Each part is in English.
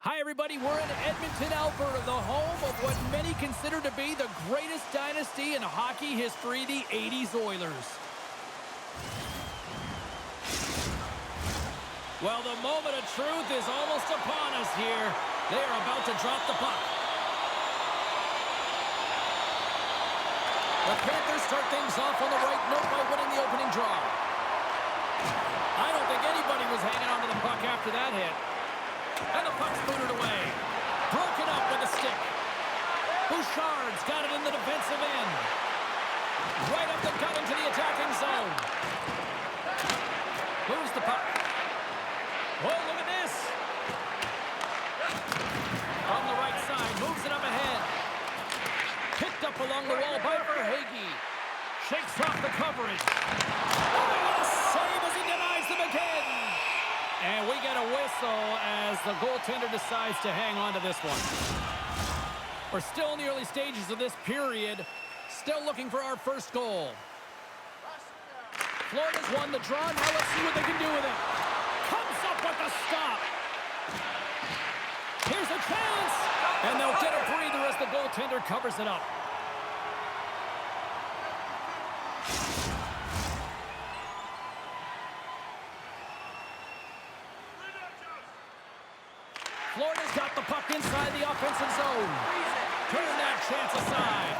Hi, everybody. We're in Edmonton, Alberta, the home of what many consider to be the greatest dynasty in hockey history, the 80s Oilers. Well, the moment of truth is almost upon us here. They are about to drop the puck. The Panthers start things off on the right note by winning the opening draw. I don't think anybody was hanging on to the puck after that hit. And the puck's booted away. Broken up with a stick. Bouchard's got it in the defensive end. Right up the gut into the attacking zone. Moves the puck. Oh, look at this. On the right side, moves it up ahead. Picked up along the wall by Verhaeghe. Shakes off the coverage. Oh, what a save as he denies them again. And we get a whistle as the goaltender decides to hang on to this one. We're still in the early stages of this period. Still looking for our first goal. Florida's won the draw. Now let's see what they can do with it. Comes up with the stop. Here's a chance. And they'll get a breather as the goaltender covers it up. Florida's got the puck inside the offensive zone. Turn that chance aside.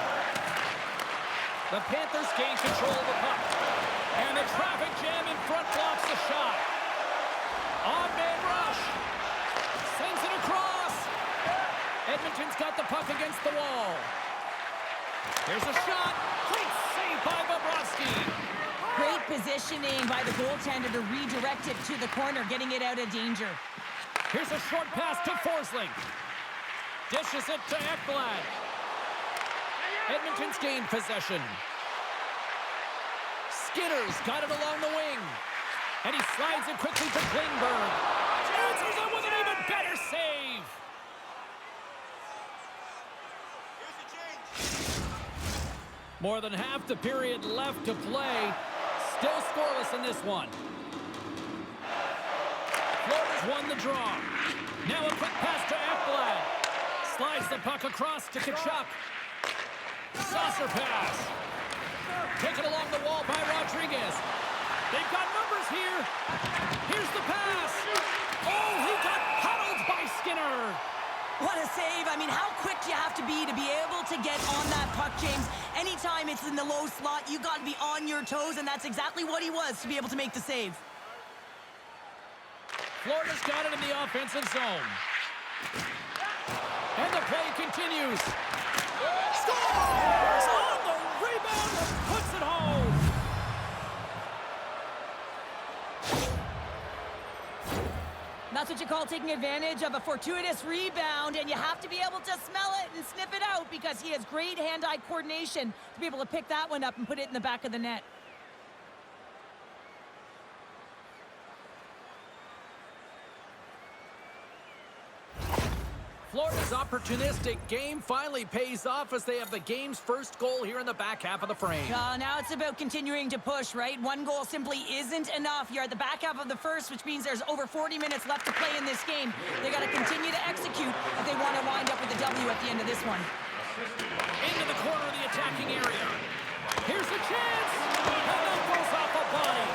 The Panthers gain control of the puck. And the traffic jam in front blocks the shot. On-man rush. Sends it across. Edmonton's got the puck against the wall. Here's a shot. Great save by Bobrovsky. Great positioning by the goaltender to redirect it to the corner, getting it out of danger. Here's a short pass to Forsling. Dishes it to Ekblad. Edmonton's gained possession. Skinner's got it along the wing. And he slides it quickly to Klingberg. Answers it with an even better save. More than half the period left to play. Still scoreless in this one. Florida's won the draw. Now a quick pass to Ekblad. Slides the puck across to Tkachuk. Saucer pass. Taken along the wall by Rodriguez. They've got numbers here. Here's the pass. Oh, he got huddled by Skinner. What a save. I mean, how quick do you have to be able to get on that puck, James? Anytime it's in the low slot, you got to be on your toes, and that's exactly what he was to be able to make the save. Florida's got it in the offensive zone. And the play continues. Scores! On the rebound and puts it home. That's what you call taking advantage of a fortuitous rebound, and you have to be able to smell it and sniff it out because he has great hand-eye coordination to be able to pick that one up and put it in the back of the net. Florida's opportunistic game finally pays off as they have the game's first goal here in the back half of the frame. Now it's about continuing to push, right? One goal simply isn't enough. You're at the back half of the first, which means there's over 40 minutes left to play in this game. They got to continue to execute if they want to wind up with a W at the end of this one. Into the corner of the attacking area. Here's the chance! And that goes off a body.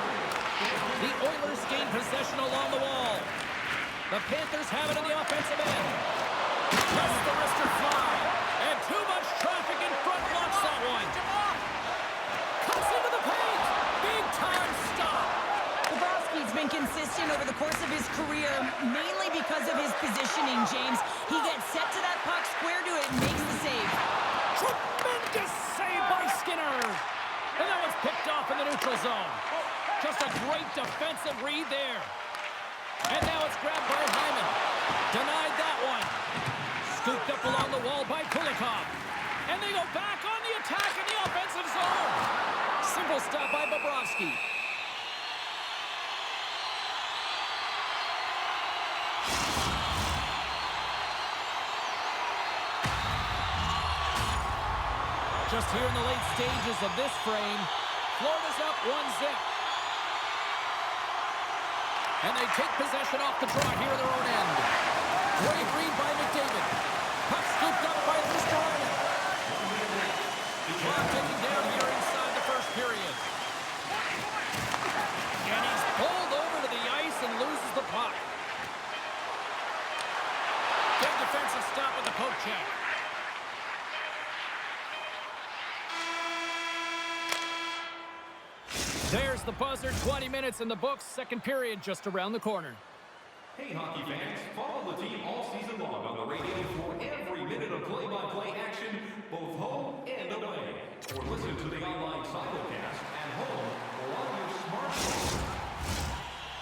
The Oilers gain possession along the wall. The Panthers have it in the offensive end. Press the wrister fly. And too much traffic in front blocks that one. Cuts into the paint. Big time stop. Bobrovsky's been consistent over the course of his career, mainly because of his positioning, James. He gets set to that puck, square to it, and makes the save. Tremendous save by Skinner. And that was picked off in the neutral zone. Just a great defensive read there. And now it's grabbed by Hyman. Denied that one. Scooped up along the wall by Kulikov. And they go back on the attack in the offensive zone. Simple stop by Bobrovsky. Just here in the late stages of this frame, Florida's up 1-0. And they take possession off the draw here at their own end. Great read by McDavid. Puck scooped up by Lestrade. Clock ticking down here inside the first period. And he's pulled over to the ice and loses the puck. Good defensive stop with the poke check. There's the buzzer. 20 minutes in the books. Second period just around the corner. Hey, hockey fans, follow the team all season long on the radio for every minute of play-by-play action, both home and away. Or listen to the online simulcast at home or on your smartphone.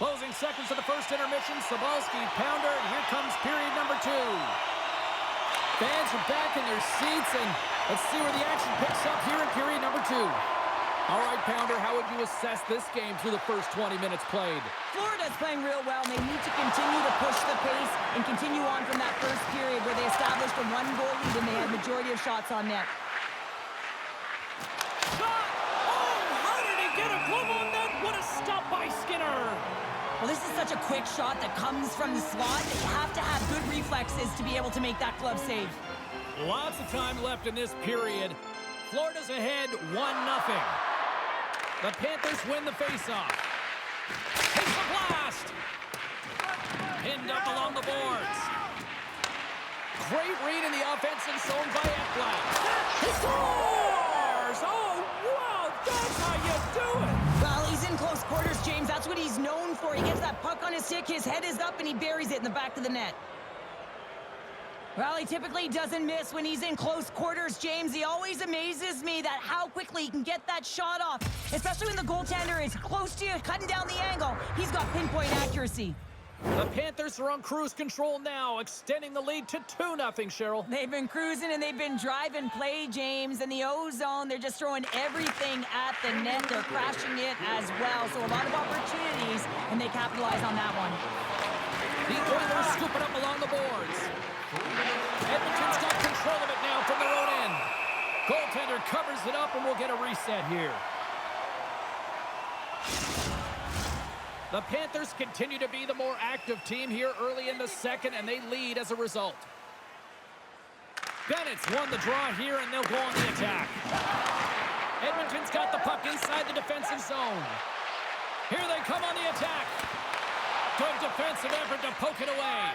Closing seconds of the first intermission. Sobalski, Pounder, and here comes period number 2. Fans are back in their seats, and let's see where the action picks up here in period number 2. All right, Pounder, how would you assess this game through the first 20 minutes played? Florida's playing real well, and they need to continue to push the pace and continue on from that first period where they established a 1-goal lead and they had majority of shots on net. Shot! Oh, how did he get a glove on that? What a stop by Skinner! Well, this is such a quick shot that comes from the slot that you have to have good reflexes to be able to make that glove save. Lots of time left in this period. Florida's ahead 1-0. The Panthers win the faceoff. Takes a blast. Pinned up along the boards. Great read in the offensive zone by Ekblad. He scores! Oh, wow, that's how you do it. Well, he's in close quarters, James. That's what he's known for. He gets that puck on his stick, his head is up, and he buries it in the back of the net. Well, he typically doesn't miss when he's in close quarters, James. He always amazes me that how quickly he can get that shot off, especially when the goaltender is close to you, cutting down the angle. He's got pinpoint accuracy. The Panthers are on cruise control now, extending the lead to 2-0, Cheryl. They've been cruising and they've been driving play, James. In the O-zone, they're just throwing everything at the net. They're crashing it as well. So a lot of opportunities, and they capitalize on that one. The Oilers scoop it up along the boards. Edmonton's got control of it now from their own end. Goaltender covers it up, and we'll get a reset here. The Panthers continue to be the more active team here early in the second, and they lead as a result. Bennett's won the draw here, and they'll go on the attack. Edmonton's got the puck inside the defensive zone. Here they come on the attack. Good defensive effort to poke it away.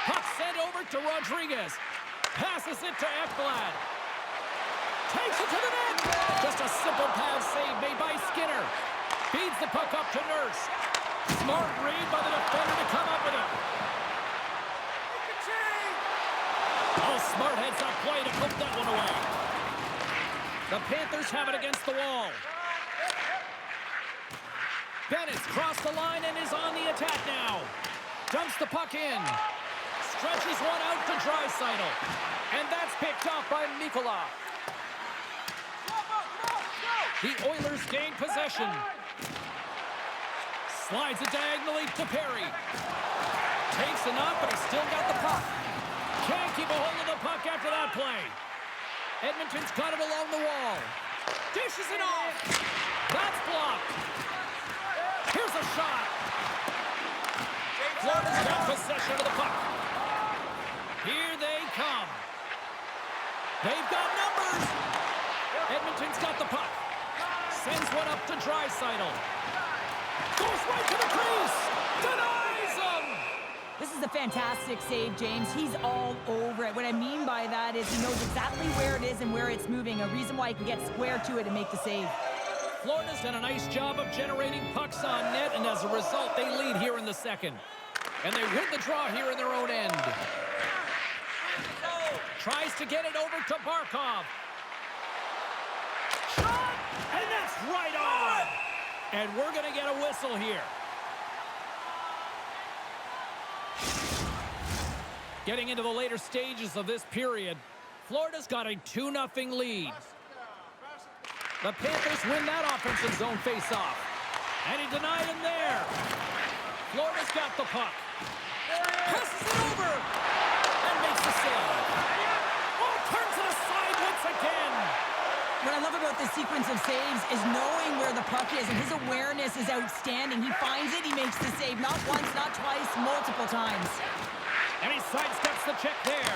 Puck sent over to Rodriguez. Passes it to Ekblad. Takes it to the net. Just a simple pass save made by Skinner. Feeds the puck up to Nurse. Smart read by the defender to come up with it. Oh, Smart heads up play to poke that one away. The Panthers have it against the wall. Bennett's crossed the line and is on the attack now. Dumps the puck in. Stretches one out to Draisaitl. And that's picked off by Mikkola. The Oilers gain possession. Slides it diagonally to Perry. Takes enough, but he's still got the puck. Can't keep a hold of the puck after that play. Edmonton's got it along the wall. Dishes it off. That's blocked. Here's a shot. Florida's got possession of the puck. Here they come. They've got numbers. Edmonton's got the puck. Sends one up to Draisaitl. Goes right to the crease. Denies him. This is a fantastic save, James. He's all over it. What I mean by that is he knows exactly where it is and where it's moving. A reason why he can get square to it and make the save. Florida's done a nice job of generating pucks on net, and as a result, they lead here in the second. And they win the draw here in their own end. Tries to get it over to Barkov. Shot! And that's right on! And we're going to get a whistle here. Getting into the later stages of this period, Florida's got a 2-0 lead. The Panthers win that offensive zone face-off. And he denied him there. Florida's got the puck. Passes it over. And makes the save. Oh, turns it aside once again. What I love about this sequence of saves is knowing where the puck is, and his awareness is outstanding. He finds it, he makes the save. Not once, not twice, multiple times. And he sidesteps the check there.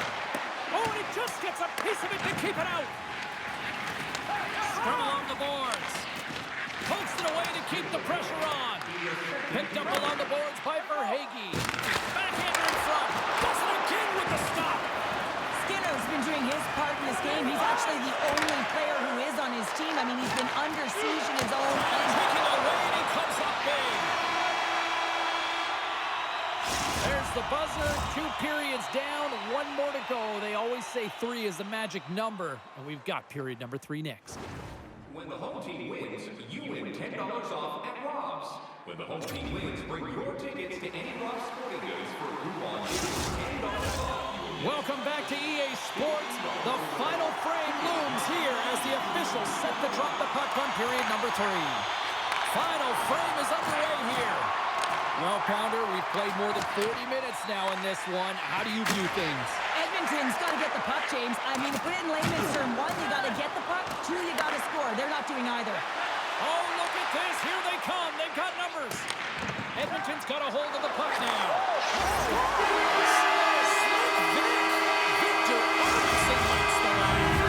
Oh, and he just gets a piece of it to keep it out. Scrum along the boards. Pokes it away to keep the pressure on. Picked up along the boards by Verhaeghe. Backhander in front. Does it again with the stop. Skinner's been doing his part in this game. He's actually the only player who is on his team. I mean, he's been under siege in his own end. Taking away, and he comes up big. There's the buzzer. 2 periods down. 1 more to go. They always say 3 is the magic number. And we've got period number 3 next. When the home team wins, you win $10 off at Rob's. When the home team wins, bring your tickets to any Rob's Sporting Goods for a coupon $10 off. Welcome back to EA Sports. The final frame looms here as the officials set to drop the puck on period number 3. Final frame is underway here. Well, Pounder, we've played more than 40 minutes now in this one. How do you view things? Edmonton's got to get the puck, James. I mean, to put it in layman's term, 1, you got to get the puck. 2, you got to score. They're not doing either. Oh, look at this. Here they come. They've got numbers. Edmonton's got a hold of the puck now. Victor Arvidsson lights the line.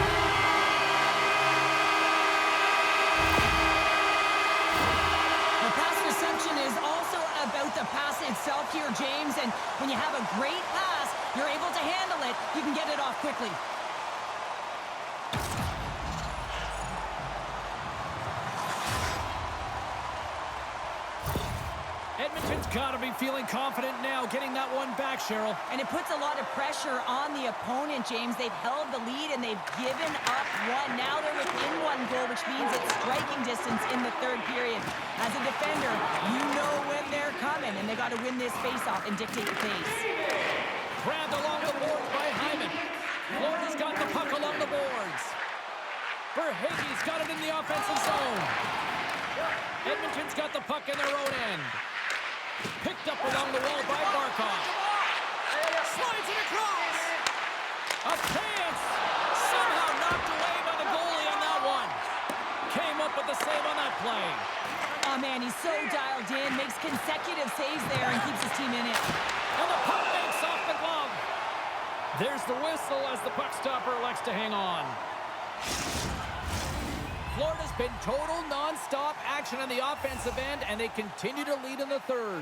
The pass reception is also about the pass itself here, James. And when you have a great pass, you're able to handle it. You can get it off quickly. Edmonton's got to be feeling confident now, getting that one back, Cheryl. And it puts a lot of pressure on the opponent, James. They've held the lead, and they've given up 1. Now they're within 1 goal, which means it's striking distance in the 3rd period. As a defender, you know when they're coming, and they got to win this faceoff and dictate the pace. Grabbed along the boards by Hyman. Florida's got the puck along the boards. Verhaeghe's got it in the offensive zone. Edmonton's got the puck in their own end. Picked up along the wall by Barkov. Slides it across. A chance. Somehow knocked away by the goalie on that one. Came up with the save on that play. Oh, man, he's so dialed in. Makes consecutive saves there and keeps his team in it. And the puck makes off the glove. There's the whistle as the puck stopper elects to hang on. Florida's been total non-stop action on the offensive end, and they continue to lead in the 3rd.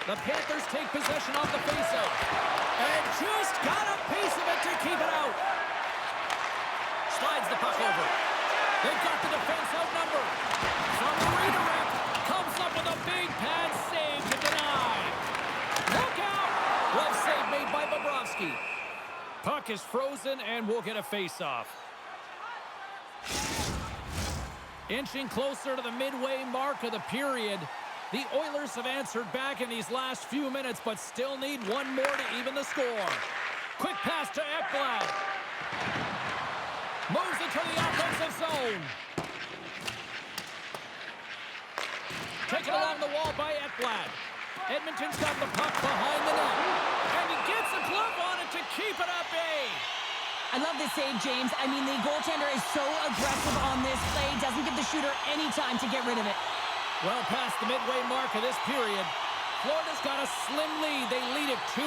The Panthers take possession off the faceoff. And just got a piece of it to keep it out. Slides the puck over. They've got the defense outnumbered. From the redirect, comes up with a big pad save to deny. Look out! Glove save made by Bobrovsky. Puck is frozen, and we'll get a faceoff. Inching closer to the midway mark of the period. The Oilers have answered back in these last few minutes, but still need 1 more to even the score. Quick pass to Ekblad. Moves it to the offensive zone. Taken along the wall by Ekblad. Edmonton's got the puck behind the net. And he gets a glove on it to keep it at bay. I love this save, James. I mean, the goaltender is so aggressive on this play. Doesn't give the shooter any time to get rid of it. Well past the midway mark of this period. Florida's got a slim lead. They lead it 2-1.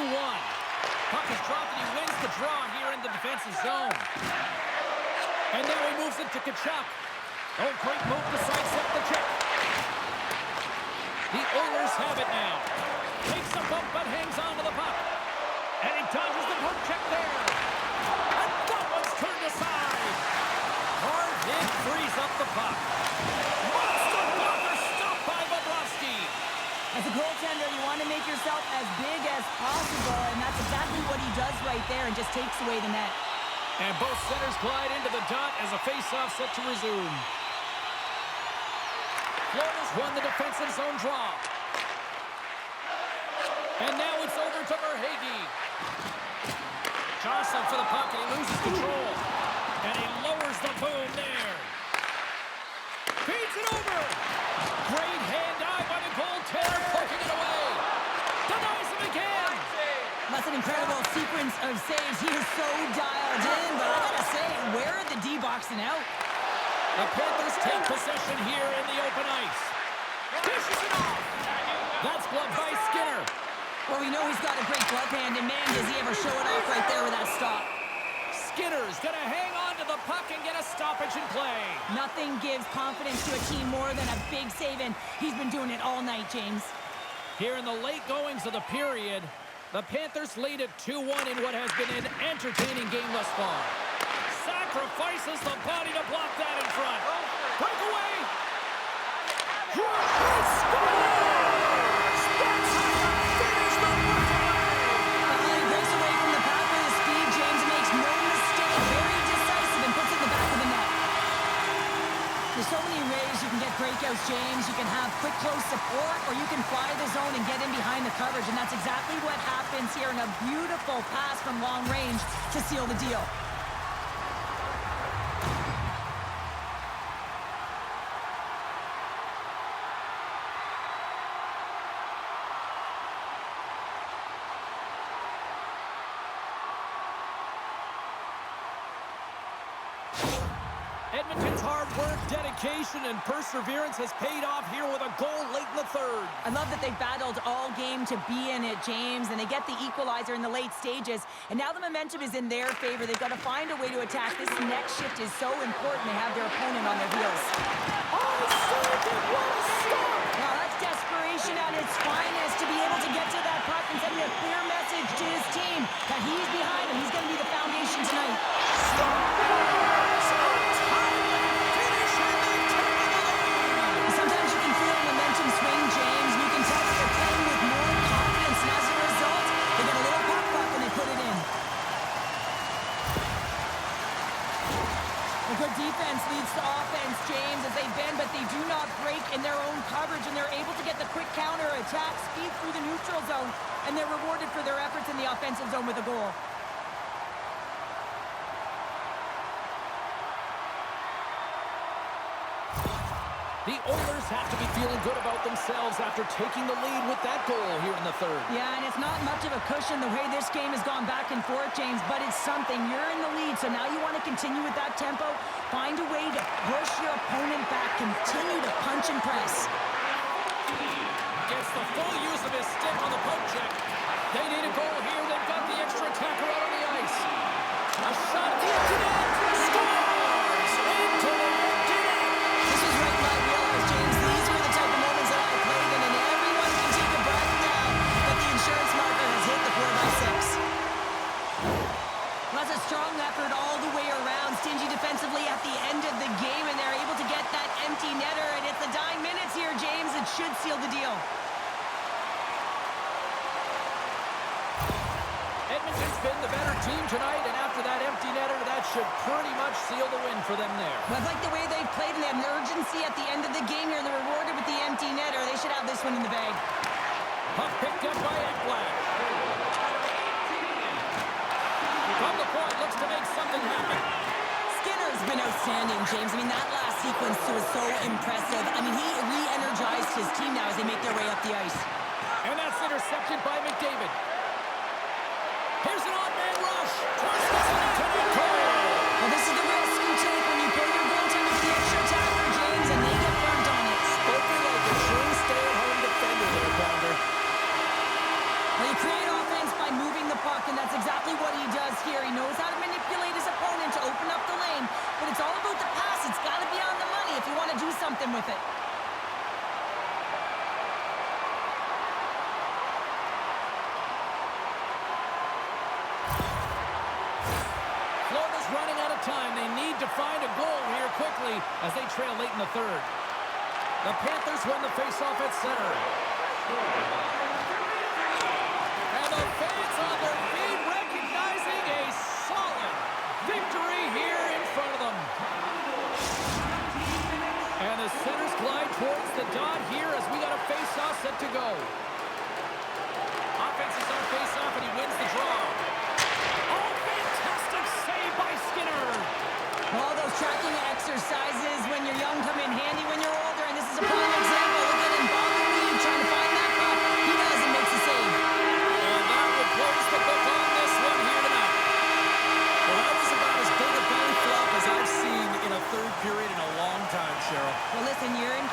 Puck is dropped, and he wins the draw here in the defensive zone. And now he moves it to Tkachuk. Oh, great move to sidestep the check. The Oilers have it now. Takes a bump, but hangs on to the puck. And he dodges the poke check there. And that one's turned aside. Hard hit frees up the puck. Monster blocker stopped by Bobrovsky. As a goaltender, you want to make yourself as big as possible, and that's exactly what he does right there and just takes away the net. And both centers glide into the dot as a face-off set to resume. Florida's won the defensive zone draw. And now it's over to Verhaeghe. Jostling for the puck, and he loses control. And he lowers the boom there. Feeds it over. Great hand-eye by the goaltender, poking it away. Denies him again. That's an incredible sequence of saves. He is so dialed in, but I gotta say, where are the D-boxing out? The Panthers take possession here in the open ice. Dishes it off. That's blocked by Skinner. Well, we know he's got a great glove hand, and man, does he ever show it off right there with that stop. Skinner's going to hang on to the puck and get a stoppage in play. Nothing gives confidence to a team more than a big save, and he's been doing it all night, James. Here in the late goings of the period, the Panthers lead at 2-1 in what has been an entertaining game thus far. Sacrifices the body to block that in front. Breakaway. Scores! That's how you finish the breakaway. He breaks away from the pack with his speed. James makes no mistake. Very decisive and puts it in the back of the net. There's so many ways you can get breakouts, James. You can have quick, close support, or you can fly the zone and get in behind the coverage, and that's exactly what happens here in a beautiful pass from long range to seal the deal. Edmonton's hard work, dedication, and perseverance has paid off here with a goal late in the third. I love that they've battled all game to be in it, James, and they get the equalizer in the late stages, and now the momentum is in their favor. They've got to find a way to attack. This next shift is so important. They have their opponent on their heels. Now that's desperation at its finest, to be able to get to that puck and send a clear message to his team that he's behind him. He's going to be the foundation tonight. Sometimes you can feel momentum swing, James, and you can tell that they're playing with more confidence, and as a result, they get a little puck luck when they put it in. A good defense leads to offense, James, as they bend, but they do not break in their own coverage, and they're able to get the quick counter attack, speed through the neutral zone, and they're rewarded for their efforts in the offensive zone with a goal. The Oilers have to be feeling good about themselves after taking the lead with that goal here in the third. Yeah, and it's not much of a cushion the way this game has gone back and forth, James, but it's something. You're in the lead, so now you want to continue with that tempo. Find a way to push your opponent back. Continue to punch and press. Gets the full use of his stick on the poke check. They need a goal here. They've got the extra attacker out on the ice. A shot into net. Scores! Into the empty net. This was right when I realized, James, these were the type of moments that I played in, and everyone can take a breath now that the insurance marker has hit the 4x6. Well, that's a strong effort all the way around. Stingy defensively at the end of the game, and they're able to get that empty netter, and it's the dying minutes here, James. It should seal the deal. Edmonton's been the better team tonight, and after that empty netter, that should pretty much seal the win for them there. Well, I like the way they've played, and they have an urgency at the end of the game here. They're rewarded with the empty netter. They should have this one in the bag. Puck picked up by Ekblad. From the point, looks to make something happen. Skinner's been outstanding, James. I mean, that last sequence was so impressive. I mean, he re-energized his team now as they make their way up the ice. And that's intercepted by McDavid. Here's an odd-man rush. Twice into the goal. Well, this is the risk you take when you pull your goaltender with the extra attacker, James, and they get burnt on it. Spoken like a true stay-at-home defender there, Pounder. Well, you create offense by moving the puck, and that's exactly what he does here. He knows how to manipulate his opponent to open up the lane, but it's all about the pass. It's got to be on the money if you want to do something with it. Florida's running out of time. They need to find a goal here quickly as they trail late in the third. The Panthers win the faceoff at center. And the fans on their feet recognizing a solid victory here in front of them. And the centers glide towards the dot here as we got a faceoff set to go. Offense is on faceoff and he wins the draw. Oh, fantastic save by Skinner. All those tracking exercises when you're young come in handy when you're older, and this is a prime example. Look at him, ball the lead, trying to find that puck. He does and makes a save. And that will close the book on this one here tonight. Well, that was about as big a belly flop as I've seen in a third period in a long time, Cheryl. Well, listen, you're in